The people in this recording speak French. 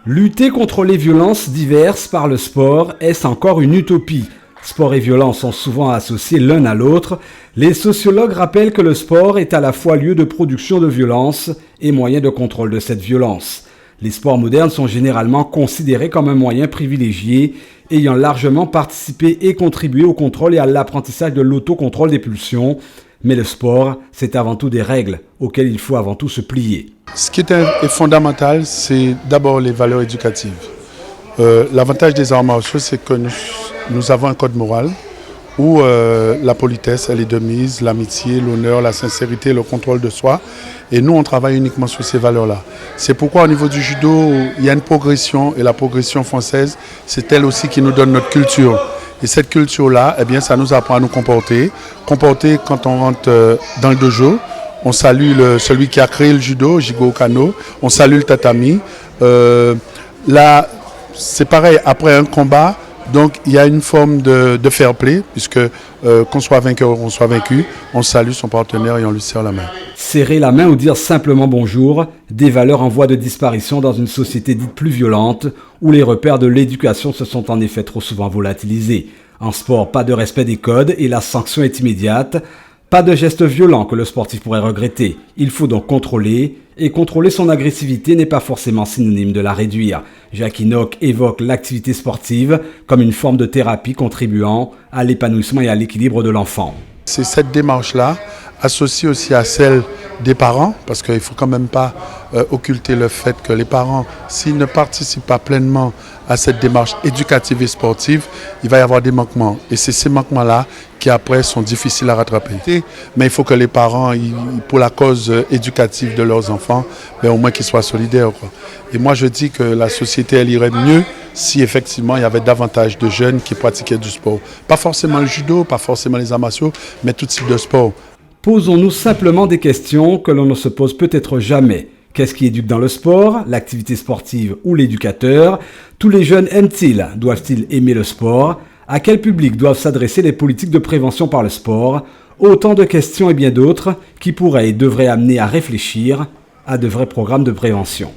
Lutter contre les violences diverses par le sport, est-ce encore une utopie ? Sport et violence sont souvent associés l'un à l'autre. Les sociologues rappellent que le sport est à la fois lieu de production de violence et moyen de contrôle de cette violence. Les sports modernes sont généralement considérés comme un moyen privilégié, ayant largement participé et contribué au contrôle et à l'apprentissage de l'autocontrôle des pulsions. Mais le sport, c'est avant tout des règles auxquelles il faut avant tout se plier. Ce qui est fondamental, c'est d'abord les valeurs éducatives. L'avantage des arts martiaux, c'est que nous avons un code moral où la politesse, elle est de mise, l'amitié, l'honneur, la sincérité, le contrôle de soi. Et nous, on travaille uniquement sur ces valeurs-là. C'est pourquoi au niveau du judo, il y a une progression, et la progression française, c'est elle aussi qui nous donne notre culture. Et cette culture-là, eh bien, ça nous apprend à nous comporter. Comporter quand on rentre dans le dojo. On salue celui qui a créé le judo, Jigo Kano. On salue le tatami. Là, c'est pareil, après un combat, donc il y a une forme de fair play, puisque qu'on soit vainqueur ou qu'on soit vaincu, on salue son partenaire et on lui serre la main. Serrer la main ou dire simplement bonjour, des valeurs en voie de disparition dans une société dite plus violente, où les repères de l'éducation se sont en effet trop souvent volatilisés. En sport, pas de respect des codes et la sanction est immédiate. Pas de gestes violents que le sportif pourrait regretter. Il faut donc contrôler, et contrôler son agressivité n'est pas forcément synonyme de la réduire. Jacques Inoc évoque l'activité sportive comme une forme de thérapie contribuant à l'épanouissement et à l'équilibre de l'enfant. C'est cette démarche-là, associée aussi à celle des parents, parce qu'il ne faut quand même pas occulter le fait que les parents, s'ils ne participent pas pleinement à cette démarche éducative et sportive, il va y avoir des manquements. Et c'est ces manquements-là qui après sont difficiles à rattraper. Mais il faut que les parents, pour la cause éducative de leurs enfants, au moins qu'ils soient solidaires, quoi. Et moi je dis que la société, elle irait mieux si effectivement il y avait davantage de jeunes qui pratiquaient du sport. Pas forcément le judo, pas forcément les arts martiaux, mais tout type de sport. Posons-nous simplement des questions que l'on ne se pose peut-être jamais. Qu'est-ce qui éduque dans le sport, l'activité sportive ou l'éducateur? Tous les jeunes aiment-ils? Doivent-ils aimer le sport? À quel public doivent s'adresser les politiques de prévention par le sport? Autant de questions et bien d'autres qui pourraient et devraient amener à réfléchir à de vrais programmes de prévention.